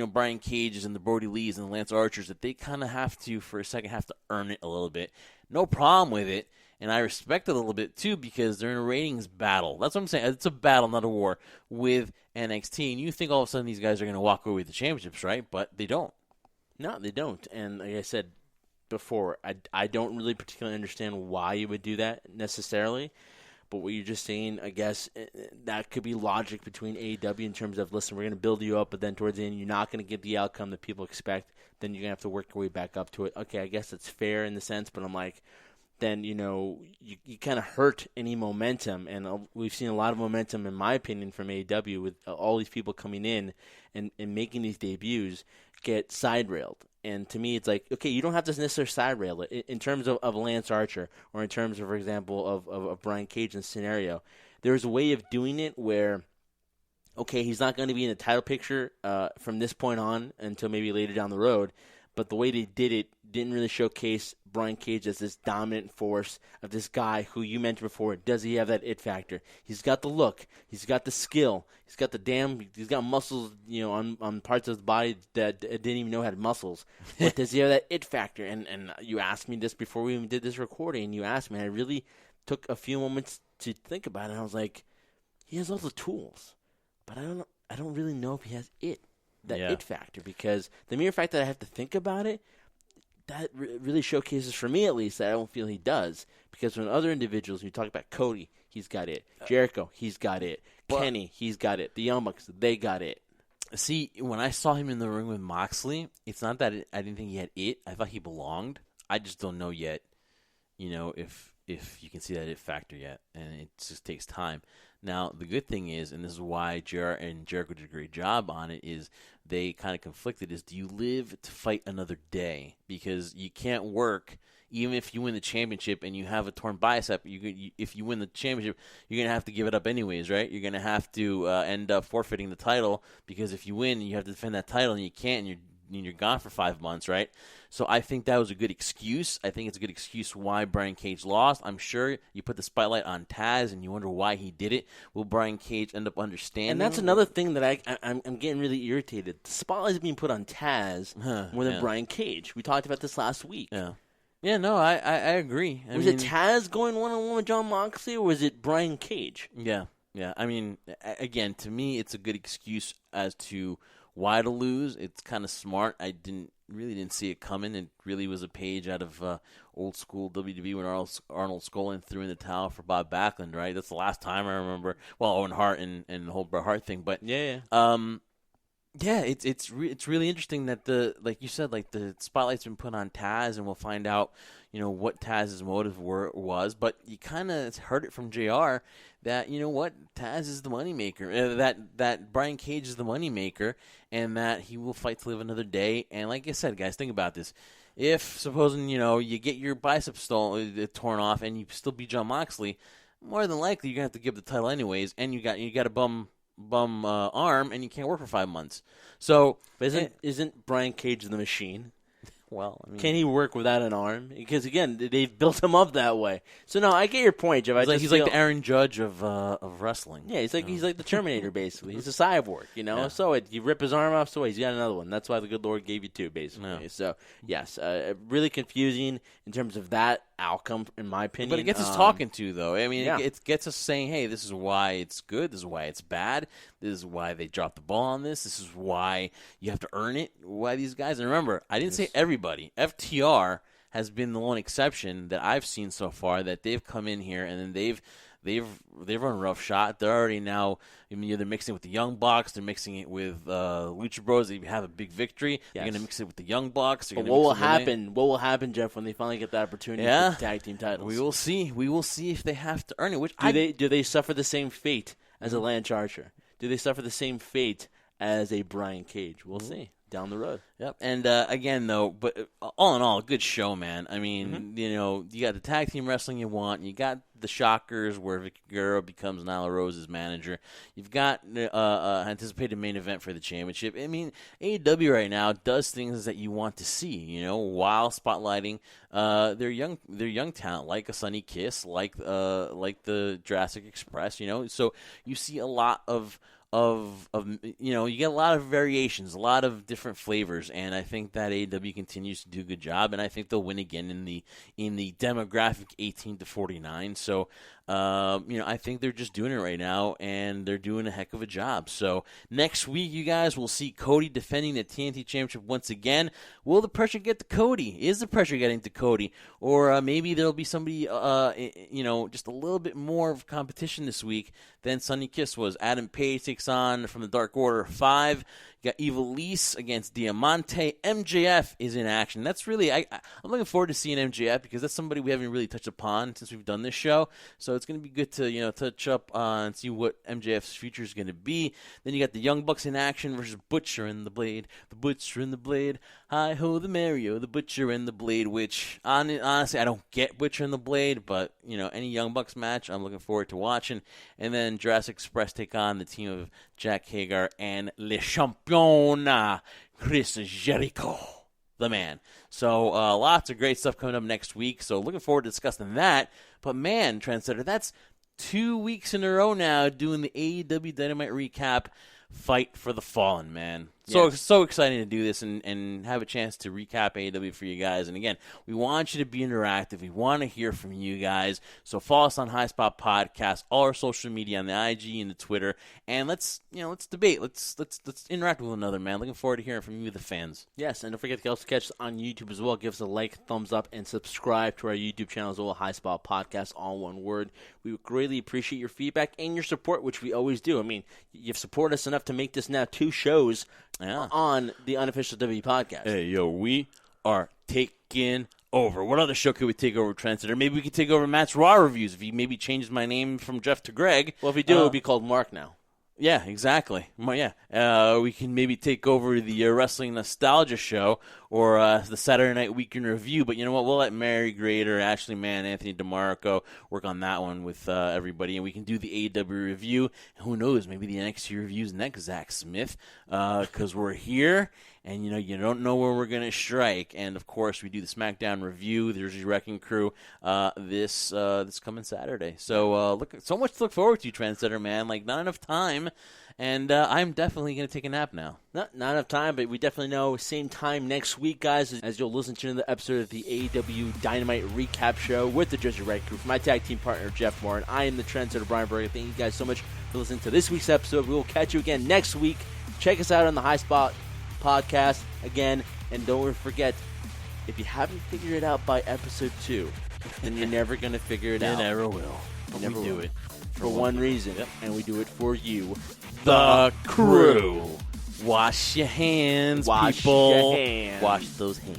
Brian Cage's and the Brody Lees and the Lance Archers, that they kind of have to, for a second, have to earn it a little bit. No problem with it. And I respect it a little bit, too, because they're in a ratings battle. That's what I'm saying. It's a battle, not a war, with NXT. And you think all of a sudden these guys are going to walk away with the championships, right? But they don't. No, they don't. And like I said before, I don't really particularly understand why you would do that necessarily. But what you're just saying, I guess, that could be logic between AEW in terms of, listen, we're going to build you up, but then towards the end, you're not going to get the outcome that people expect. Then you're going to have to work your way back up to it. Okay, I guess that's fair in the sense, but I'm like, then, you kind of hurt any momentum. And we've seen a lot of momentum, in my opinion, from AEW with all these people coming in and making these debuts get side-railed. And to me, it's like, okay, you don't have to necessarily side-rail it. In terms of Lance Archer or in terms of, for example, of Brian Cage in this scenario, there's a way of doing it where, okay, he's not going to be in the title picture from this point on until maybe later down the road, but the way they did it didn't really showcase Brian Cage as this dominant force of this guy who you mentioned before. Does he have that it factor? He's got the look. He's got the skill. He's got muscles, on parts of his body that didn't even know had muscles. But does he have that it factor? And you asked me this before we even did this recording, and you asked me, and I really took a few moments to think about it, and I was like, he has all the tools, but I don't really know if he has it factor, because the mere fact that I have to think about it, that really showcases, for me at least, that I don't feel he does. Because when other individuals, you talk about Cody, he's got it. Jericho, he's got it. Kenny, he's got it. The Young Bucks, they got it. See, when I saw him in the ring with Moxley, it's not that I didn't think he had it. I thought he belonged. I just don't know yet, if you can see that it factor yet. And it just takes time. Now, the good thing is, and this is why Jericho did a great job on it, is they kind of conflicted, is do you live to fight another day? Because you can't work, even if you win the championship and you have a torn bicep, if you win the championship, you're going to have to give it up anyways, right? You're going to have to end up forfeiting the title, because if you win, you have to defend that title, and you can't, and you're gone for 5 months, right? So I think that was a good excuse. I think it's a good excuse why Brian Cage lost. I'm sure you put the spotlight on Taz and you wonder why he did it. Will Brian Cage end up understanding? And that's another thing that I'm getting really irritated. The spotlight is being put on Taz more than Brian Cage. We talked about this last week. Yeah, no, I agree. Was it Taz going one-on-one with Jon Moxley, or was it Brian Cage? Yeah. I mean, again, to me, it's a good excuse as to why to lose. It's kind of smart. I really didn't see it coming. It really was a page out of old school WWE when Arnold Skolin threw in the towel for Bob Backlund, right? That's the last time I remember. Well, Owen Hart and the whole Bret Hart thing, but it's really interesting that like you said, like the spotlight's been put on Taz, and we'll find out, what Taz's motive was. But you kind of heard it from JR that Taz is the moneymaker, that Brian Cage is the moneymaker, and that he will fight to live another day. And like I said, guys, think about this: if supposing you get your bicep torn off and you still beat Jon Moxley, more than likely you're gonna have to give the title anyways, and you got a bum arm, and you can't work for 5 months. So, isn't Brian Cage the Machine? Well, I mean, can he work without an arm? Because again, they've built him up that way. So no, I get your point, Jeff. He's like the Aaron Judge of wrestling. Yeah, he's like the Terminator, basically. He's a cyborg, Yeah. So you rip his arm off, so he's got another one. That's why the good Lord gave you two, basically. Yeah. So yes, really confusing in terms of that outcome, in my opinion. But it gets us talking to, though. I mean, it gets us saying, hey, this is why it's good. This is why it's bad. This is why they dropped the ball on this. This is why you have to earn it. Why these guys. And remember, I didn't say everybody. FTR has been the one exception that I've seen so far, that they've come in here and then they've run a rough shot. They're already now, they're mixing it with the Young Bucks. They're mixing it with Lucha Bros. They have a big victory. Yes. They're going to mix it with the Young Bucks. But what will happen? What will happen, Jeff, when they finally get the opportunity for the tag team titles? We will see. We will see if they have to earn it. Do they suffer the same fate as a Lance Archer? do they suffer the same fate as a Bryan Cage? We'll see down the road. Yep. And again, though, but all in all, a good show, man. I mean, you got the tag team wrestling you want. You got the shockers where Vickie Guerrero becomes Nyla Rose's manager. You've got anticipated main event for the championship. I mean, AEW right now does things that you want to see, while spotlighting their young talent, like a Sonny Kiss, like the Jurassic Express. So you see a lot of you get a lot of variations, a lot of different flavors, and I think that AEW continues to do a good job, and I think they'll win again in the demographic 18 to 49. So I think they're just doing it right now, and they're doing a heck of a job. So next week, you guys will see Cody defending the TNT Championship once again. Will the pressure get to Cody? Is the pressure getting to Cody? Or maybe there'll be somebody, just a little bit more of competition this week than Sonny Kiss was. Adam Page takes on from the Dark Order 5. You got Ivelisse against Diamante. MJF is in action. That's really, I'm looking forward to seeing MJF because that's somebody we haven't really touched upon since we've done this show. So it's going to be good to, touch up and see what MJF's future is going to be. Then you got the Young Bucks in action versus Butcher and the Blade. The Butcher and the Blade. Hi-ho, the Mario, the Butcher and the Blade, which, honestly, I don't get Butcher and the Blade, but, any Young Bucks match, I'm looking forward to watching. And then Jurassic Express take on the team of Jack Hagar and Le Champion, Chris Jericho, the man. So lots of great stuff coming up next week, so looking forward to discussing that. But, man, Trendsetter, that's 2 weeks in a row now doing the AEW Dynamite recap. Fight for the Fallen, man. So exciting to do this and have a chance to recap AEW for you guys. And again, we want you to be interactive. We want to hear from you guys. So follow us on High Spot Podcast, all our social media on the IG and the Twitter, and let's debate. Let's interact with one another, man. Looking forward to hearing from you, the fans. Yes, and don't forget to also catch us on YouTube as well. Give us a like, thumbs up, and subscribe to our YouTube channel as well, High Spot Podcast, all one word. We would greatly appreciate your feedback and your support, which we always do. I mean, you've supported us enough to make this now 2 shows on the Unofficial WWE Podcast. Hey, yo, we are taking over. What other show could we take over, Trendsetter? Maybe we could take over Matt's Raw reviews if he maybe changes my name from Jeff to Greg. Well, if we do, it would be called Mark now. Yeah, exactly. We can maybe take over the Wrestling Nostalgia Show or the Saturday Night Weekend Review. But you know what? We'll let Mary Grader, Ashley Mann, Anthony DeMarco work on that one with everybody. And we can do the AEW review. And who knows? Maybe the NXT review's next, Zach Smith, because we're here. And, you don't know where we're going to strike. And, of course, we do the SmackDown review. There's your Wrecking Crew this coming Saturday. So, so much to look forward to, Trendsetter, man. Like, not enough time. And I'm definitely going to take a nap now. Not enough time, but we definitely know same time next week, guys, as you'll listen to the episode of the AEW Dynamite Recap Show with the Jersey Wrecking Crew. For my tag team partner, Jeff Martin, I am the Trendsetter, Bryan Berger. Thank you guys so much for listening to this week's episode. We will catch you again next week. Check us out on the High Spot Podcast again, and don't forget, if you haven't figured it out by episode 2, then you're never going to figure it out. You never will. We never do will. it for one reason, and we do it for you, the crew. Wash your hands, Wash people. Your hands. Wash those hands.